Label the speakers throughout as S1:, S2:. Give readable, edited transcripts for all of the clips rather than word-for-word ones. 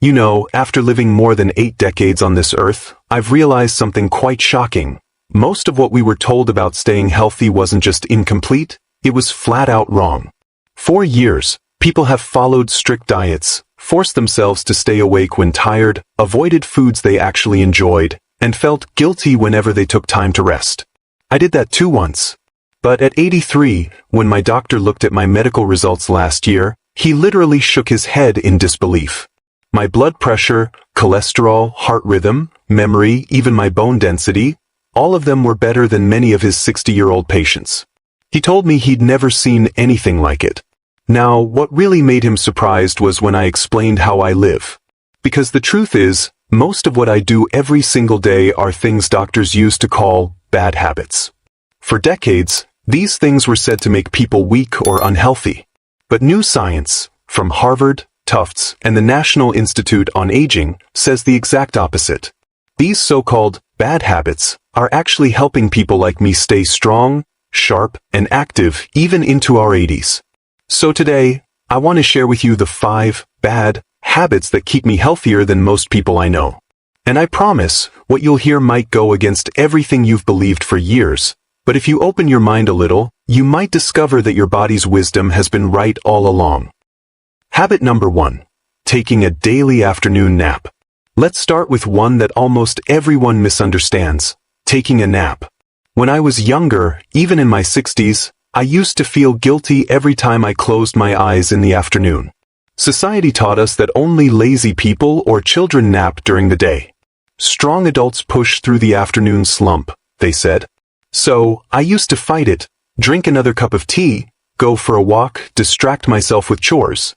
S1: You know, after living more than 8 decades on this earth, I've realized something quite shocking. Most of what we were told about staying healthy wasn't just incomplete, it was flat out wrong. For years, people have followed strict diets, forced themselves to stay awake when tired, avoided foods they actually enjoyed, and felt guilty whenever they took time to rest. I did that too once. But at 83, when my doctor looked at my medical results last year, he literally shook his head in disbelief. My blood pressure, cholesterol, heart rhythm, memory, even my bone density, all of them were better than many of his 60-year-old patients. He told me he'd never seen anything like it. Now, what really made him surprised was when I explained how I live. Because the truth is, most of what I do every single day are things doctors used to call bad habits. For decades, these things were said to make people weak or unhealthy. But new science, from Harvard, Tufts, and the National Institute on Aging, says the exact opposite. These so-called bad habits are actually helping people like me stay strong, sharp, and active even into our 80s. So today, I want to share with you the 5 bad habits that keep me healthier than most people I know. And I promise, what you'll hear might go against everything you've believed for years, but if you open your mind a little, you might discover that your body's wisdom has been right all along. Habit number 1. Taking a daily afternoon nap. Let's start with one that almost everyone misunderstands: taking a nap. When I was younger, even in my 60s, I used to feel guilty every time I closed my eyes in the afternoon. Society taught us that only lazy people or children nap during the day. Strong adults push through the afternoon slump, they said. So, I used to fight it, drink another cup of tea, go for a walk, distract myself with chores.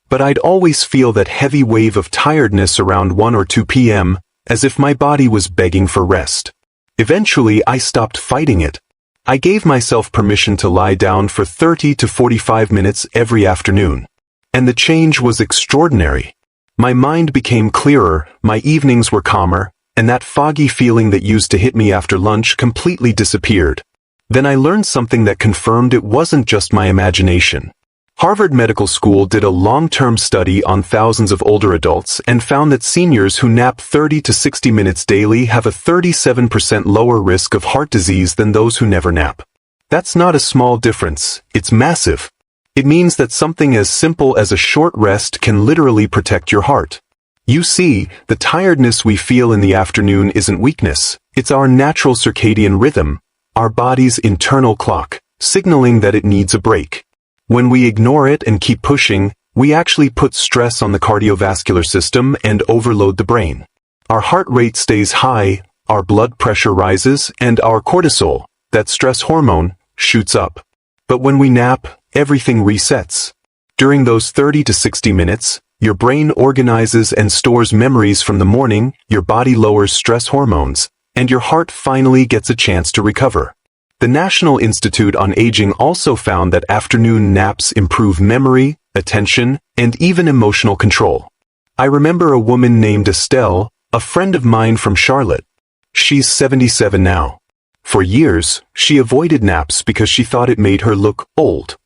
S1: But I'd always feel that heavy wave of tiredness around 1 or 2 p.m., as if my body was begging for rest. Eventually, I stopped fighting it. I gave myself permission to lie down for 30 to 45 minutes every afternoon. And the change was extraordinary. My mind became clearer, my evenings were calmer, and that foggy feeling that used to hit me after lunch completely disappeared. Then I learned something that confirmed it wasn't just my imagination. Harvard Medical School did a long-term study on thousands of older adults and found that seniors who nap 30 to 60 minutes daily have a 37% lower risk of heart disease than those who never nap. That's not a small difference, it's massive. It means that something as simple as a short rest can literally protect your heart. You see, the tiredness we feel in the afternoon isn't weakness, it's our natural circadian rhythm, our body's internal clock, signaling that it needs a break. When we ignore it and keep pushing, we actually put stress on the cardiovascular system and overload the brain. Our heart rate stays high, our blood pressure rises, and our cortisol, that stress hormone, shoots up. But when we nap, everything resets. During those 30 to 60 minutes, your brain organizes and stores memories from the morning, your body lowers stress hormones, and your heart finally gets a chance to recover. The National Institute on Aging also found that afternoon naps improve memory, attention, and even emotional control. I remember a woman named Estelle, a friend of mine from Charlotte. She's 77 now. For years, she avoided naps because she thought it made her look old.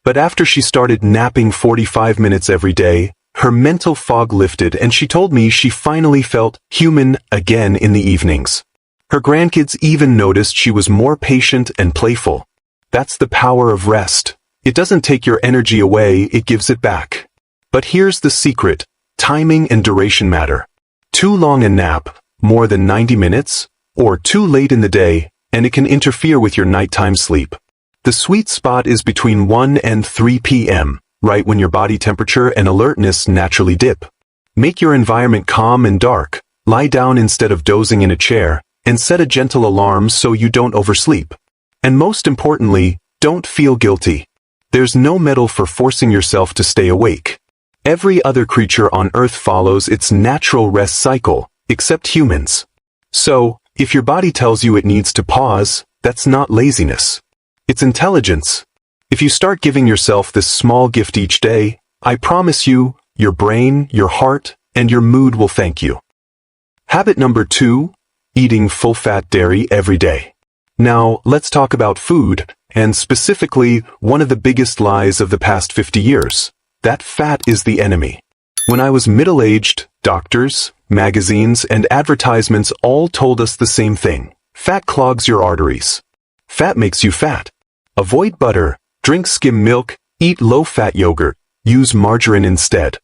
S1: But after she started napping 45 minutes every day, her mental fog lifted and she told me she finally felt human again in the evenings. Her grandkids even noticed she was more patient and playful. That's the power of rest. It doesn't take your energy away, it gives it back. But here's the secret: timing and duration matter. Too long a nap, more than 90 minutes, or too late in the day, and it can interfere with your nighttime sleep. The sweet spot is between 1 and 3 p.m., right when your body temperature and alertness naturally dip. Make your environment calm and dark, lie down instead of dozing in a chair, and set a gentle alarm so you don't oversleep. And most importantly, don't feel guilty. There's no medal for forcing yourself to stay awake. Every other creature on Earth follows its natural rest cycle, except humans. So, if your body tells you it needs to pause, that's not laziness. It's intelligence. If you start giving yourself this small gift each day, I promise you, your brain, your heart, and your mood will thank you. Habit number 2. Eating full-fat dairy every day. Now, let's talk about food, and specifically, one of the biggest lies of the past 50 years. That fat is the enemy. When I was middle-aged, doctors, magazines, and advertisements all told us the same thing. Fat clogs your arteries. Fat makes you fat. Avoid butter, drink skim milk, eat low-fat yogurt, use margarine instead.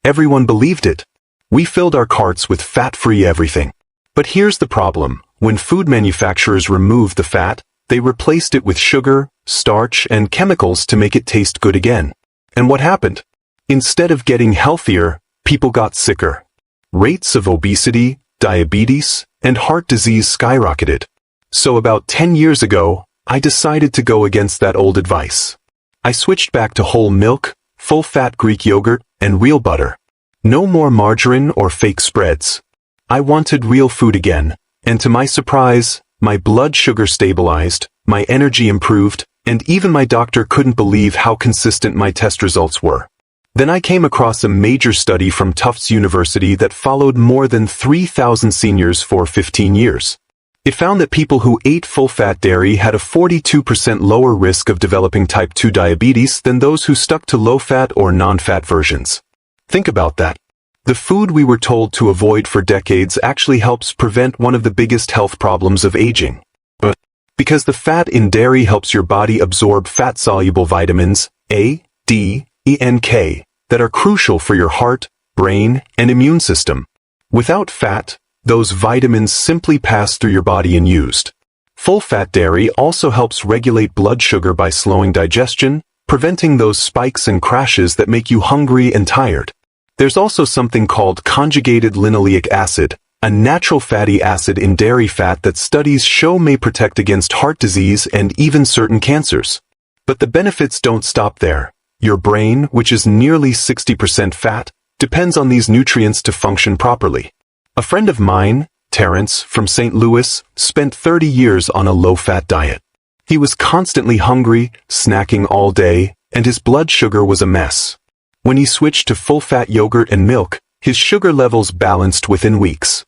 S1: Everyone believed it. We filled our carts with fat-free everything. But here's the problem. When food manufacturers removed the fat, they replaced it with sugar, starch, and chemicals to make it taste good again. And what happened? Instead of getting healthier, people got sicker. Rates of obesity, diabetes, and heart disease skyrocketed. So about 10 years ago, I decided to go against that old advice. I switched back to whole milk, full-fat Greek yogurt, and real butter. No more margarine or fake spreads. I wanted real food again, and to my surprise, my blood sugar stabilized, my energy improved, and even my doctor couldn't believe how consistent my test results were. Then I came across a major study from Tufts University that followed more than 3,000 seniors for 15 years. It found that people who ate full-fat dairy had a 42% lower risk of developing type 2 diabetes than those who stuck to low-fat or non-fat versions. Think about that. The food we were told to avoid for decades actually helps prevent one of the biggest health problems of aging. But because the fat in dairy helps your body absorb fat-soluble vitamins A, D, E, and K that are crucial for your heart, brain, and immune system. Without fat, those vitamins simply pass through your body unused. Full-fat dairy also helps regulate blood sugar by slowing digestion, preventing those spikes and crashes that make you hungry and tired. There's also something called conjugated linoleic acid, a natural fatty acid in dairy fat that studies show may protect against heart disease and even certain cancers. But the benefits don't stop there. Your brain, which is nearly 60% fat, depends on these nutrients to function properly. A friend of mine, Terrence, from St. Louis, spent 30 years on a low-fat diet. He was constantly hungry, snacking all day, and his blood sugar was a mess. When he switched to full-fat yogurt and milk, his sugar levels balanced within weeks.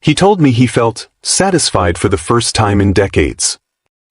S1: He told me he felt satisfied for the first time in decades.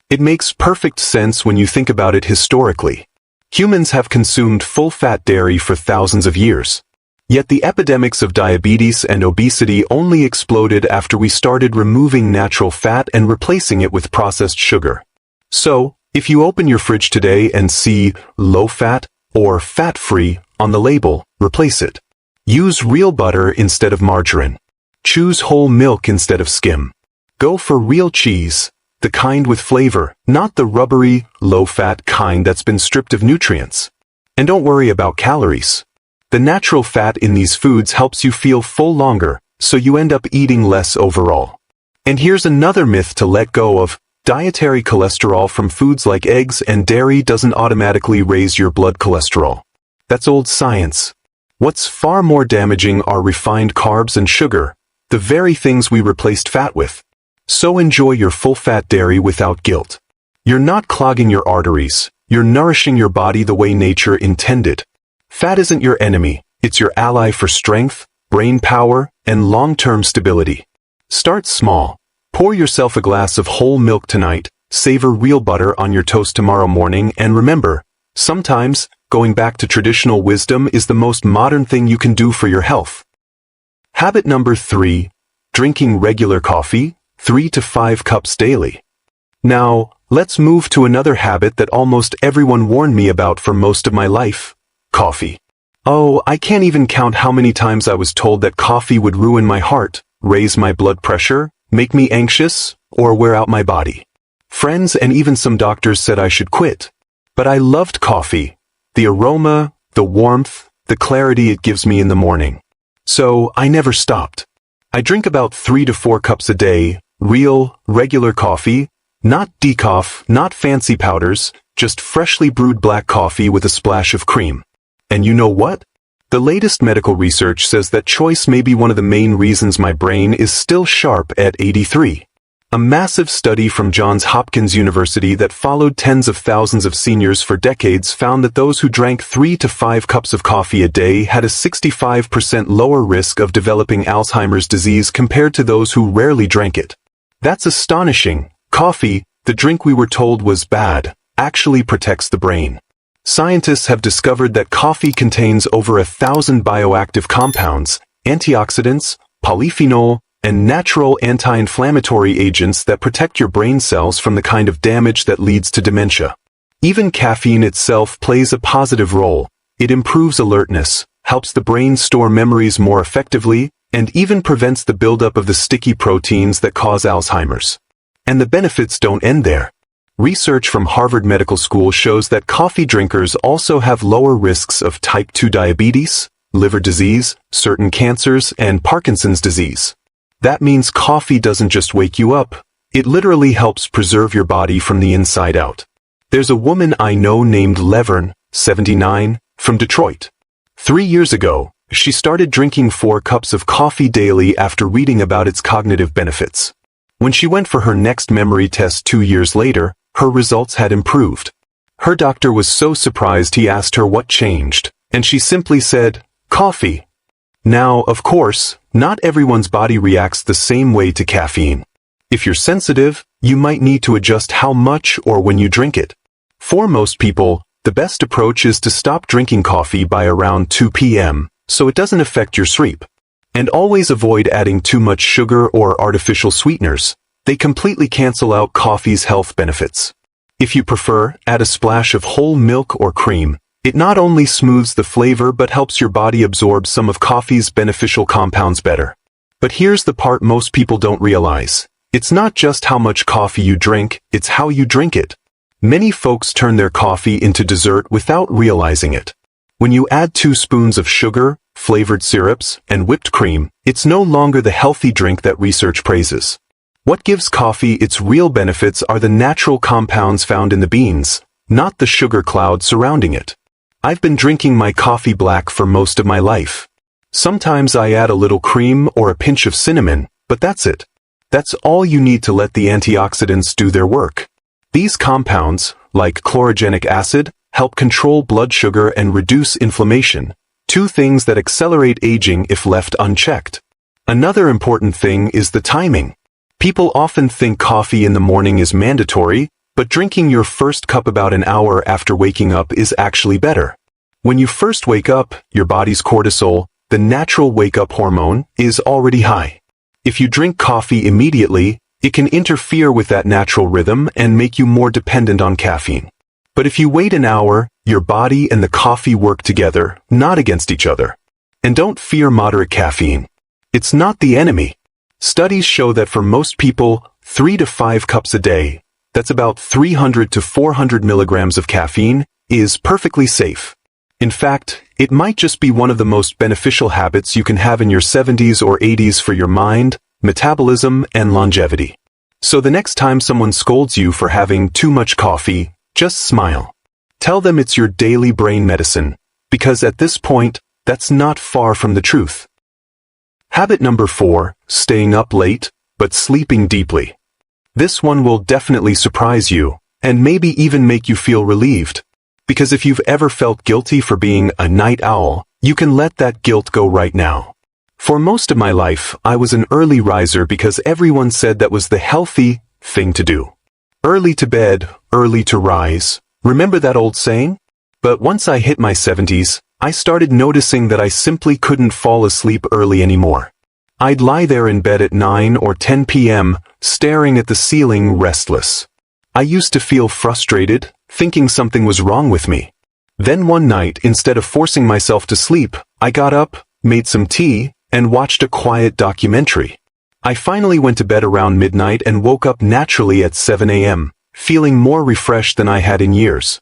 S1: It makes perfect sense when you think about it historically. Humans have consumed full-fat dairy for thousands of years. Yet the epidemics of diabetes and obesity only exploded after we started removing natural fat and replacing it with processed sugar. So, if you open your fridge today and see low-fat or fat-free on the label, replace it. Use real butter instead of margarine. Choose whole milk instead of skim. Go for real cheese, the kind with flavor, not the rubbery, low-fat kind that's been stripped of nutrients. And don't worry about calories. The natural fat in these foods helps you feel full longer, so you end up eating less overall. And here's another myth to let go of. Dietary cholesterol from foods like eggs and dairy doesn't automatically raise your blood cholesterol. That's old science. What's far more damaging are refined carbs and sugar, the very things we replaced fat with. So enjoy your full-fat dairy without guilt. You're not clogging your arteries, you're nourishing your body the way nature intended. Fat isn't your enemy, it's your ally for strength, brain power, and long-term stability. Start small. Pour yourself a glass of whole milk tonight, savor real butter on your toast tomorrow morning, and remember, sometimes, going back to traditional wisdom is the most modern thing you can do for your health. Habit number 3, drinking regular coffee, 3 to 5 cups daily. Now, let's move to another habit that almost everyone warned me about for most of my life. Coffee. Oh, I can't even count how many times I was told that coffee would ruin my heart, raise my blood pressure, make me anxious, or wear out my body. Friends and even some doctors said I should quit. But I loved coffee. The aroma, the warmth, the clarity it gives me in the morning. So I never stopped. I drink about 3 to 4 cups a day, real, regular coffee, not decaf, not fancy powders, just freshly brewed black coffee with a splash of cream. And you know what? The latest medical research says that choice may be one of the main reasons my brain is still sharp at 83. A massive study from Johns Hopkins University that followed tens of thousands of seniors for decades found that those who drank 3 to 5 cups of coffee a day had a 65% lower risk of developing Alzheimer's disease compared to those who rarely drank it. That's astonishing. Coffee, the drink we were told was bad, actually protects the brain. Scientists have discovered that coffee contains over 1,000 bioactive compounds, antioxidants, polyphenol, and natural anti-inflammatory agents that protect your brain cells from the kind of damage that leads to dementia. Even caffeine itself plays a positive role. It improves alertness, helps the brain store memories more effectively, and even prevents the buildup of the sticky proteins that cause Alzheimer's. And the benefits don't end there. Research from Harvard Medical School shows that coffee drinkers also have lower risks of type 2 diabetes, liver disease, certain cancers, and Parkinson's disease. That means coffee doesn't just wake you up, it literally helps preserve your body from the inside out. There's a woman I know named Levern, 79, from Detroit. 3 years ago, she started drinking 4 cups of coffee daily after reading about its cognitive benefits. When she went for her next memory test 2 years later, her results had improved. Her doctor was so surprised he asked her what changed, and she simply said, "Coffee." Now, of course, not everyone's body reacts the same way to caffeine. If you're sensitive, you might need to adjust how much or when you drink it. For most people, the best approach is to stop drinking coffee by around 2 p.m., so it doesn't affect your sleep. And always avoid adding too much sugar or artificial sweeteners. They completely cancel out coffee's health benefits. If you prefer, add a splash of whole milk or cream. It not only smooths the flavor but helps your body absorb some of coffee's beneficial compounds better. But here's the part most people don't realize. It's not just how much coffee you drink, it's how you drink it. Many folks turn their coffee into dessert without realizing it. When you add 2 spoons of sugar, flavored syrups, and whipped cream, it's no longer the healthy drink that research praises. What gives coffee its real benefits are the natural compounds found in the beans, not the sugar cloud surrounding it. I've been drinking my coffee black for most of my life. Sometimes I add a little cream or a pinch of cinnamon, but that's it. That's all you need to let the antioxidants do their work. These compounds, like chlorogenic acid, help control blood sugar and reduce inflammation, 2 things that accelerate aging if left unchecked. Another important thing is the timing. People often think coffee in the morning is mandatory, but drinking your first cup about an hour after waking up is actually better. When you first wake up, your body's cortisol, the natural wake-up hormone, is already high. If you drink coffee immediately, it can interfere with that natural rhythm and make you more dependent on caffeine. But if you wait an hour, your body and the coffee work together, not against each other. And don't fear moderate caffeine. It's not the enemy. Studies show that for most people, 3 to 5 cups a day, that's about 300 to 400 milligrams of caffeine, is perfectly safe. In fact, it might just be one of the most beneficial habits you can have in your 70s or 80s for your mind, metabolism, and longevity. So the next time someone scolds you for having too much coffee, just smile. Tell them it's your daily brain medicine, because at this point, that's not far from the truth. Habit number 4, staying up late, but sleeping deeply. This one will definitely surprise you, and maybe even make you feel relieved. Because if you've ever felt guilty for being a night owl, you can let that guilt go right now. For most of my life, I was an early riser because everyone said that was the healthy thing to do. Early to bed, early to rise. Remember that old saying? But once I hit my 70s, I started noticing that I simply couldn't fall asleep early anymore. I'd lie there in bed at 9 or 10 p.m., staring at the ceiling restless. I used to feel frustrated, thinking something was wrong with me. Then one night, instead of forcing myself to sleep, I got up, made some tea, and watched a quiet documentary. I finally went to bed around midnight and woke up naturally at 7 a.m., feeling more refreshed than I had in years.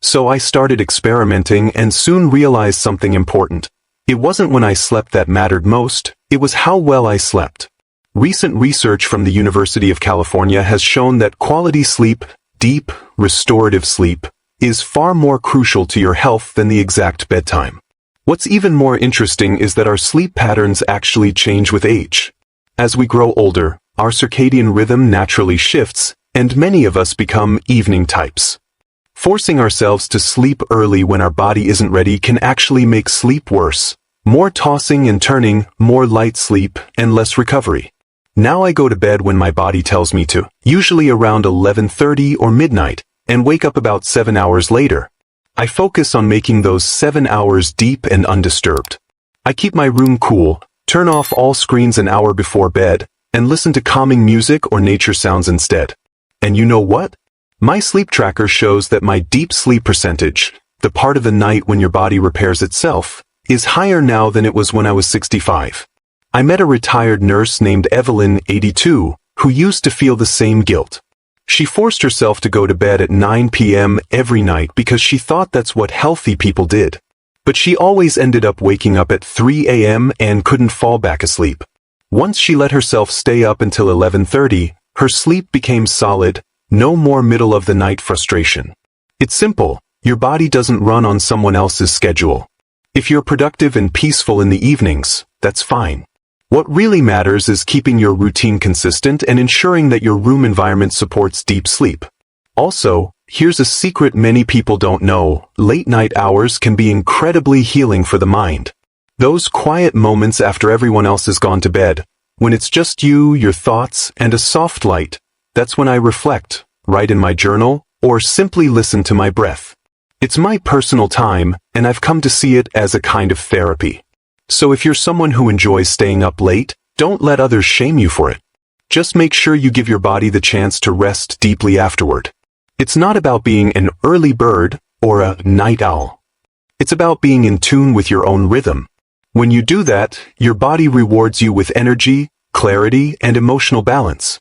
S1: So I started experimenting and soon realized something important. It wasn't when I slept that mattered most, it was how well I slept. Recent research from the University of California has shown that quality sleep, deep, restorative sleep, is far more crucial to your health than the exact bedtime. What's even more interesting is that our sleep patterns actually change with age. As we grow older, our circadian rhythm naturally shifts, and many of us become evening types. Forcing ourselves to sleep early when our body isn't ready can actually make sleep worse. More tossing and turning, more light sleep, and less recovery. Now I go to bed when my body tells me to, usually around 11:30 or midnight, and wake up about 7 hours later. I focus on making those 7 hours deep and undisturbed. I keep my room cool, turn off all screens an hour before bed, and listen to calming music or nature sounds instead. And you know what? My sleep tracker shows that my deep sleep percentage, the part of the night when your body repairs itself, is higher now than it was when I was 65. I met a retired nurse named Evelyn, 82, who used to feel the same guilt. She forced herself to go to bed at 9 p.m. every night because she thought that's what healthy people did. But she always ended up waking up at 3 a.m. and couldn't fall back asleep. Once she let herself stay up until 11:30, her sleep became solid, no more middle-of-the-night frustration. It's simple. Your body doesn't run on someone else's schedule. If you're productive and peaceful in the evenings, that's fine. What really matters is keeping your routine consistent and ensuring that your room environment supports deep sleep. Also, here's a secret many people don't know: late-night hours can be incredibly healing for the mind. Those quiet moments after everyone else has gone to bed, when it's just you, your thoughts, and a soft light, that's when I reflect, write in my journal, or simply listen to my breath. It's my personal time, and I've come to see it as a kind of therapy. So if you're someone who enjoys staying up late, don't let others shame you for it. Just make sure you give your body the chance to rest deeply afterward. It's not about being an early bird or a night owl. It's about being in tune with your own rhythm. When you do that, your body rewards you with energy, clarity, and emotional balance.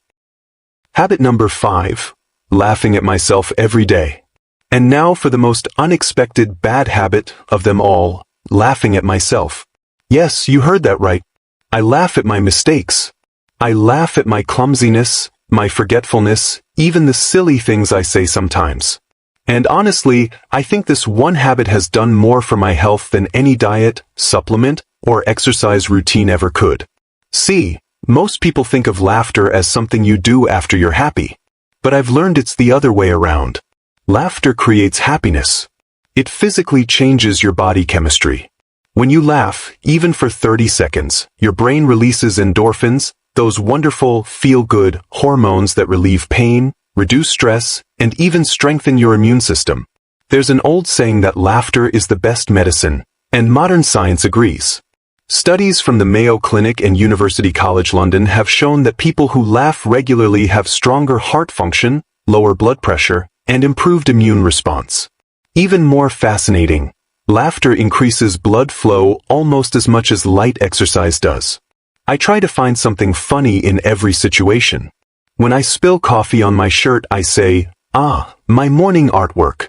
S1: Habit number 5. Laughing at myself every day. And now for the most unexpected bad habit of them all, laughing at myself. Yes, you heard that right. I laugh at my mistakes. I laugh at my clumsiness, my forgetfulness, even the silly things I say sometimes. And honestly, I think this one habit has done more for my health than any diet, supplement, or exercise routine ever could. See, most people think of laughter as something you do after you're happy. But I've learned it's the other way around. Laughter creates happiness. It physically changes your body chemistry. When you laugh, even for 30 seconds, your brain releases endorphins, those wonderful, feel-good hormones that relieve pain, reduce stress, and even strengthen your immune system. There's an old saying that laughter is the best medicine, and modern science agrees. Studies from the Mayo Clinic and University College London have shown that people who laugh regularly have stronger heart function, lower blood pressure, and improved immune response. Even more fascinating, laughter increases blood flow almost as much as light exercise does. I try to find something funny in every situation. When I spill coffee on my shirt, I say, my morning artwork.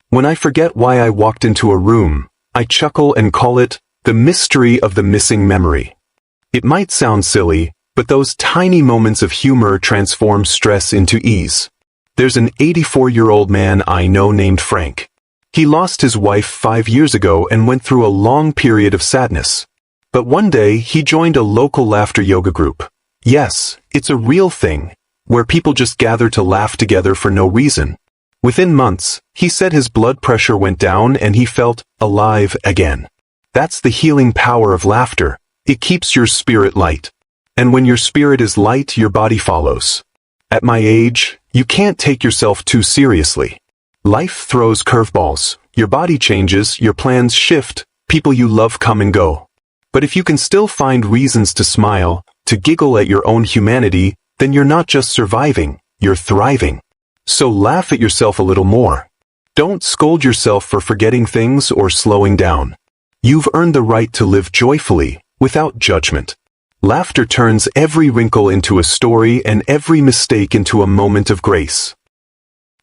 S1: When I forget why I walked into a room, I chuckle and call it the mystery of the missing memory. It might sound silly, but those tiny moments of humor transform stress into ease. There's an 84-year-old man I know named Frank. He lost his wife 5 years ago and went through a long period of sadness. But one day, he joined a local laughter yoga group. Yes, it's a real thing, where people just gather to laugh together for no reason. Within months, he said his blood pressure went down and he felt alive again. That's the healing power of laughter. It keeps your spirit light. And when your spirit is light, your body follows. At my age, you can't take yourself too seriously. Life throws curveballs. Your body changes, your plans shift, people you love come and go. But if you can still find reasons to smile, to giggle at your own humanity, then you're not just surviving, you're thriving. So laugh at yourself a little more. Don't scold yourself for forgetting things or slowing down. You've earned the right to live joyfully, without judgment. Laughter turns every wrinkle into a story and every mistake into a moment of grace.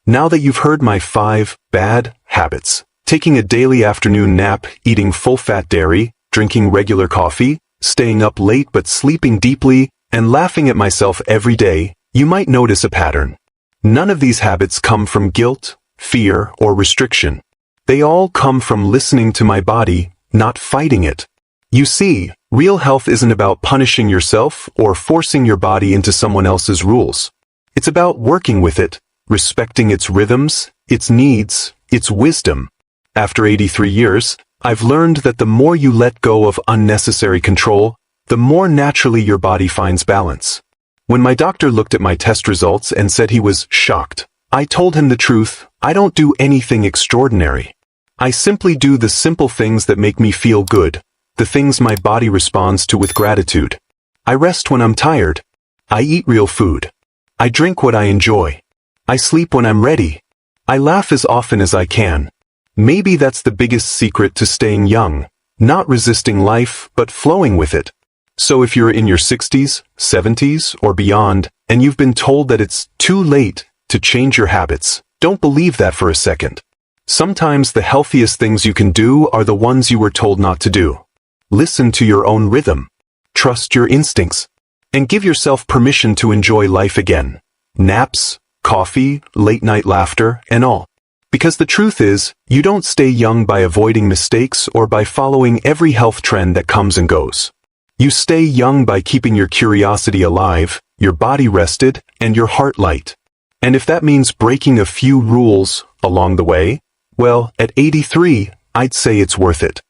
S1: Now that you've heard my 5 bad habits, taking a daily afternoon nap, eating full-fat dairy, drinking regular coffee, staying up late but sleeping deeply, and laughing at myself every day, you might notice a pattern. None of these habits come from guilt, fear, or restriction. They all come from listening to my body, not fighting it. You see, real health isn't about punishing yourself or forcing your body into someone else's rules. It's about working with it, respecting its rhythms, its needs, its wisdom. After 83 years, I've learned that the more you let go of unnecessary control, the more naturally your body finds balance. When my doctor looked at my test results and said he was shocked, I told him the truth: I don't do anything extraordinary. I simply do the simple things that make me feel good, the things my body responds to with gratitude. I rest when I'm tired. I eat real food. I drink what I enjoy. I sleep when I'm ready. I laugh as often as I can. Maybe that's the biggest secret to staying young, not resisting life, but flowing with it. So if you're in your 60s, 70s, or beyond, and you've been told that it's too late to change your habits, don't believe that for a second. Sometimes the healthiest things you can do are the ones you were told not to do. Listen to your own rhythm. Trust your instincts. And give yourself permission to enjoy life again. Naps, coffee, late-night laughter, and all. Because the truth is, you don't stay young by avoiding mistakes or by following every health trend that comes and goes. You stay young by keeping your curiosity alive, your body rested, and your heart light. And if that means breaking a few rules along the way, well, at 83, I'd say it's worth it.